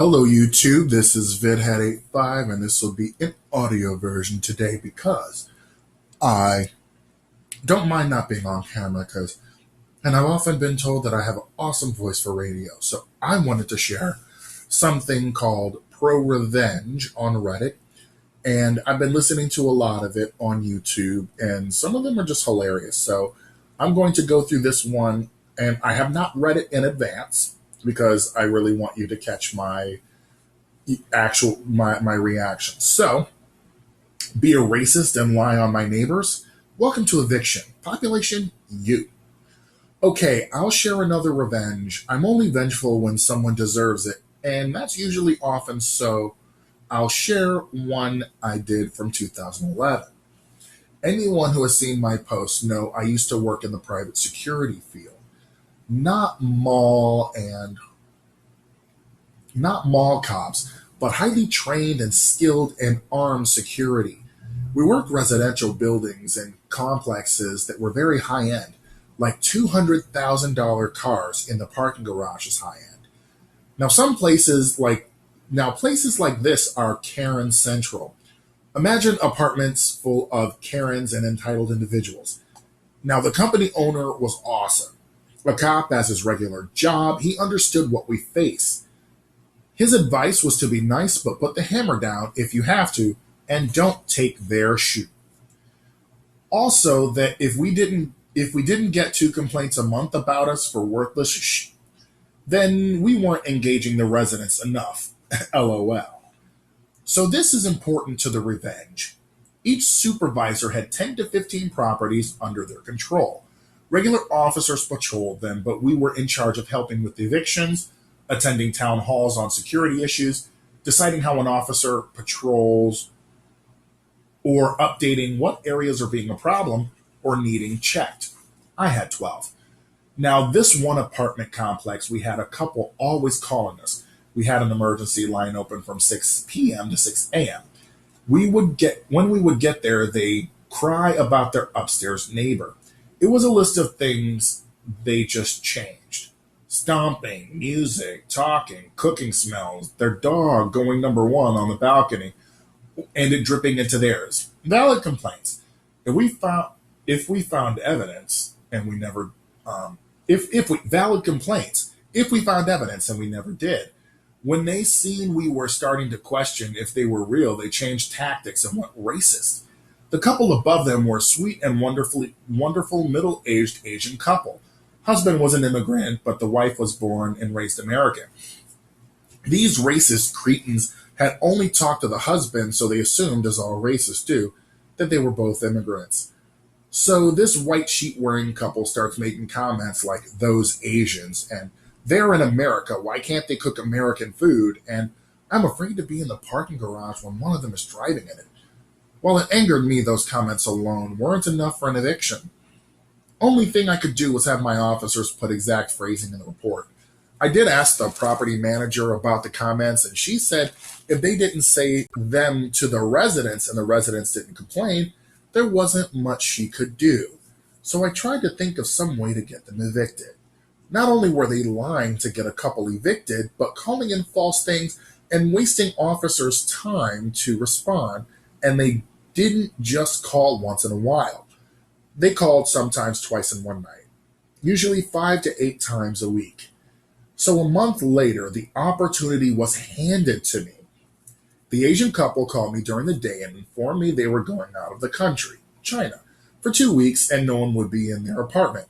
Hello YouTube, this is VidHead85 and this will be an audio version today because I don't mind not being on camera and I've often been told that I have an awesome voice for radio. So I wanted to share something called ProRevenge on Reddit, and I've been listening to a lot of it on YouTube and some of them are just hilarious. So I'm going to go through this one, and I have not read it in advance because I really want you to catch my reaction. So, be a racist and lie on my neighbors? Welcome to Eviction. Population you. Okay, I'll share another revenge. I'm only vengeful when someone deserves it, and that's usually often so. I'll share one I did from 2011. Anyone who has seen my posts know I used to work in the private security field, not not mall cops, but highly trained and skilled and armed security. We worked residential buildings and complexes that were very high end, like $200,000 cars in the parking garage is high end. Now some places like this are Karen Central. Imagine apartments full of Karens and entitled individuals. Now the company owner was awesome. A cop as his regular job, he understood what we face. His advice was to be nice but put the hammer down if you have to, and don't take their shoe. Also, that if we didn't get 2 complaints a month about us for worthless then we weren't engaging the residents enough. LOL. So this is important to the revenge. Each supervisor had 10 to 15 properties under their control. Regular officers patrolled them, but we were in charge of helping with the evictions, attending town halls on security issues, deciding how an officer patrols, or updating what areas are being a problem or needing checked. I had 12. Now, this one apartment complex, we had a couple always calling us. We had an emergency line open from 6 p.m. to 6 a.m. When we would get there, they cry about their upstairs neighbor. It was a list of things they just changed. Stomping, music, talking, cooking smells, their dog going number one on the balcony, and it dripping into theirs. Valid complaints. If we found evidence and we never if we valid complaints if we found evidence and we never did. When they seen we were starting to question if they were real, they changed tactics and went racist. The couple above them were a sweet and wonderful middle-aged Asian couple. Husband was an immigrant, but the wife was born and raised American. These racist cretins had only talked to the husband, so they assumed, as all racists do, that they were both immigrants. So this white sheet wearing couple starts making comments like those Asians and they're in America, why can't they cook American food? And I'm afraid to be in the parking garage when one of them is driving in it. While it angered me, those comments alone weren't enough for an eviction. Only thing I could do was have my officers put exact phrasing in the report. I did ask the property manager about the comments, and she said if they didn't say them to the residents and the residents didn't complain, there wasn't much she could do. So I tried to think of some way to get them evicted. Not only were they lying to get a couple evicted, but calling in false things and wasting officers' time to respond, and they didn't just call once in a while. They called sometimes twice in one night, usually 5 to 8 times a week. So a month later, the opportunity was handed to me. The Asian couple called me during the day and informed me they were going out of the country, China, for 2 weeks and no one would be in their apartment.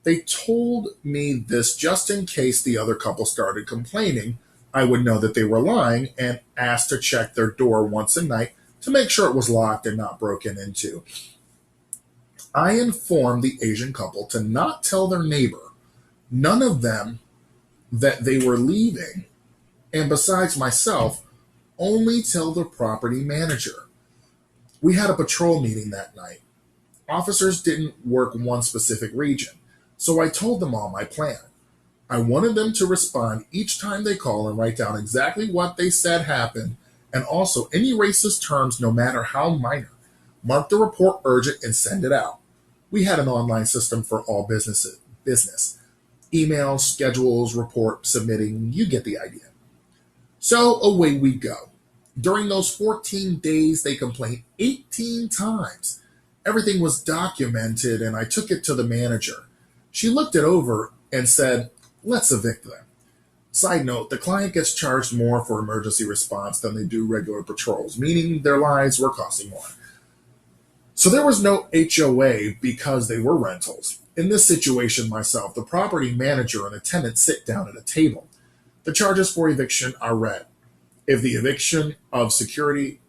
They told me this just in case the other couple started complaining. I would know that they were lying and asked to check their door once a night to make sure it was locked and not broken into. I informed the Asian couple to not tell their neighbor, none of them, that they were leaving, and besides myself, only tell the property manager. We had a patrol meeting that night. Officers didn't work one specific region, so I told them all my plan. I wanted them to respond each time they call and write down exactly what they said happened, and also any racist terms, no matter how minor. Mark the report urgent and send it out. We had an online system for all business. Emails, schedules, report submitting, you get the idea. So away we go. During those 14 days, they complained 18 times. Everything was documented, and I took it to the manager. She looked it over and said, let's evict them. Side note, the client gets charged more for emergency response than they do regular patrols, meaning their lives were costing more. So there was no HOA because they were rentals. In this situation myself, the property manager and the tenant sit down at a table. The charges for eviction are read. If the eviction of security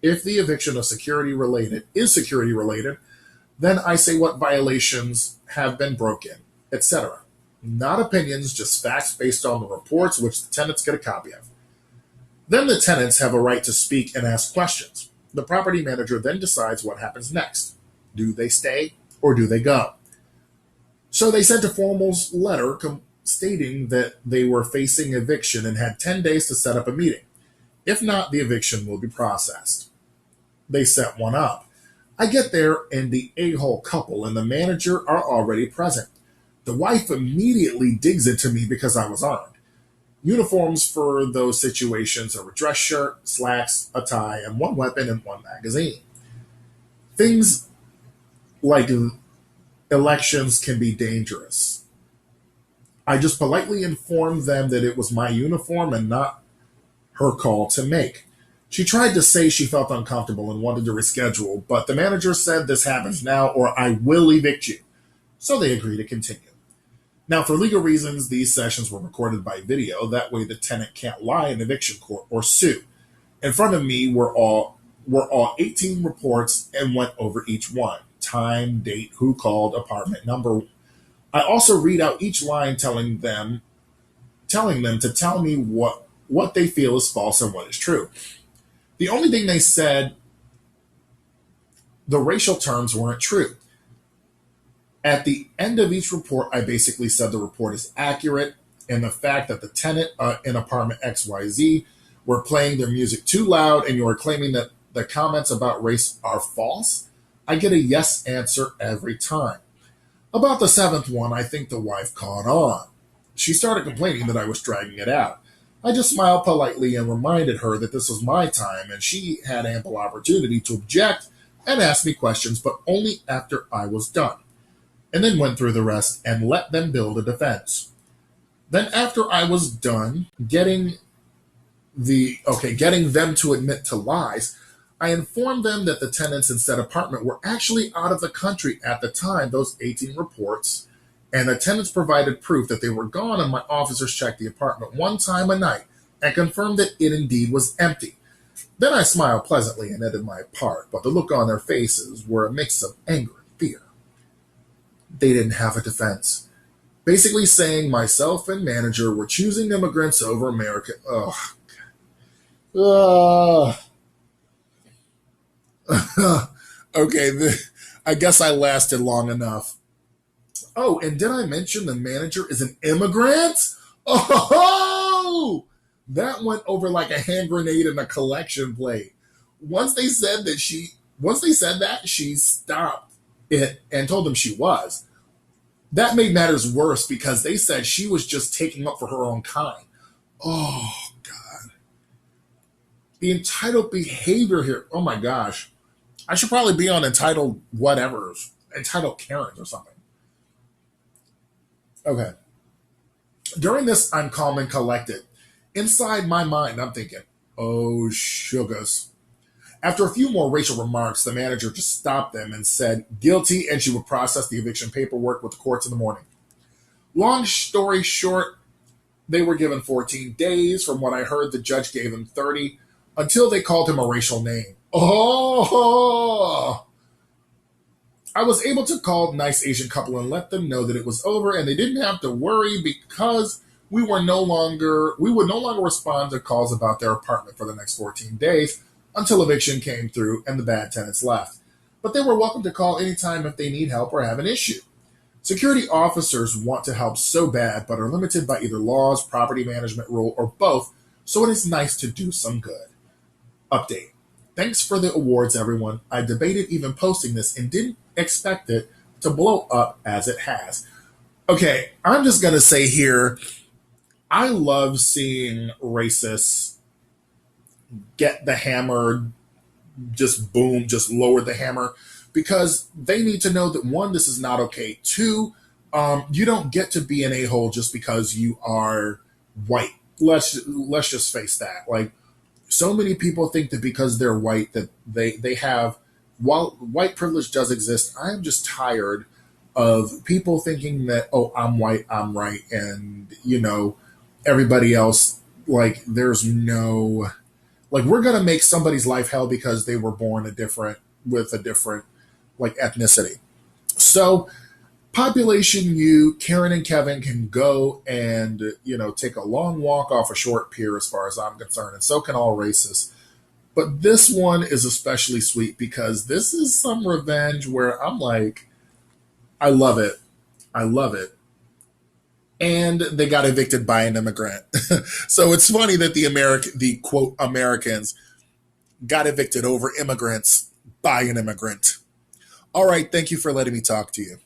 related is security related, then I say what violations have been broken, etc. Not opinions, just facts based on the reports which the tenants get a copy of. Then the tenants have a right to speak and ask questions. The property manager then decides what happens next. Do they stay or do they go? So they sent a formal letter stating that they were facing eviction and had 10 days to set up a meeting. If not, the eviction will be processed. They set one up. I get there and the a-hole couple and the manager are already present. The wife immediately digs into me because I was armed. Uniforms for those situations are a dress shirt, slacks, a tie, and one weapon and one magazine. Things like elections can be dangerous. I just politely informed them that it was my uniform and not her call to make. She tried to say she felt uncomfortable and wanted to reschedule, but the manager said this happens now or I will evict you. So they agreed to continue. Now, for legal reasons, these sessions were recorded by video. That way the tenant can't lie in eviction court or sue. In front of me were all 18 reports and went over each one. Time, date, who called, apartment number. I also read out each line telling them to tell me what they feel is false and what is true. The only thing they said, the racial terms weren't true. At the end of each report, I basically said the report is accurate and the fact that the tenant in apartment XYZ were playing their music too loud and you are claiming that the comments about race are false. I get a yes answer every time. About the seventh one, I think the wife caught on. She started complaining that I was dragging it out. I just smiled politely and reminded her that this was my time and she had ample opportunity to object and ask me questions, but only after I was done. And then went through the rest and let them build a defense. Then after I was done getting them to admit to lies, I informed them that the tenants in said apartment were actually out of the country at the time those 18 reports, and the tenants provided proof that they were gone and my officers checked the apartment one time a night and confirmed that it indeed was empty. Then I smiled pleasantly and ended my part, but the look on their faces were a mix of anger and fear. They didn't have a defense. Basically saying myself and manager were choosing immigrants over American. Okay, I guess I lasted long enough. Oh, and did I mention the manager is an immigrant? Oh, that went over like a hand grenade in a collection plate. Once they said that, she stopped it and told them she was. That made matters worse because they said she was just taking up for her own kind. Oh, God. The entitled behavior here. Oh, my gosh. I should probably be on entitled whatevers. Entitled Karens or something. Okay. During this, I'm calm and collected. Inside my mind, I'm thinking, oh, sugars. After a few more racial remarks, the manager just stopped them and said guilty, and she would process the eviction paperwork with the courts in the morning. Long story short, they were given 14 days. From what I heard, the judge gave them 30 until they called him a racial name. Oh! I was able to call nice Asian couple and let them know that it was over and they didn't have to worry because we would no longer respond to calls about their apartment for the next 14 days until eviction came through and the bad tenants left. But they were welcome to call anytime if they need help or have an issue. Security officers want to help so bad but are limited by either laws, property management rule, or both, so it is nice to do some good. Update. Thanks for the awards, everyone. I debated even posting this and didn't expect it to blow up as it has. Okay, I'm just going to say here, I love seeing racists get the hammer, just boom, just lower the hammer, because they need to know that one, this is not okay. Two, you don't get to be an a-hole just because you are white. Let's just face that. Like, so many people think that because they're white that they have, while white privilege does exist, I'm just tired of people thinking that, oh, I'm white, I'm right, and everybody else, like, there's no, like, we're gonna make somebody's life hell because they were born with a different, like, ethnicity. So population you, Karen and Kevin can go and take a long walk off a short pier as far as I'm concerned, and so can all racists. But this one is especially sweet because this is some revenge where I'm like, I love it. I love it. And they got evicted by an immigrant. So it's funny that the quote Americans got evicted over immigrants by an immigrant. All right, thank you for letting me talk to you.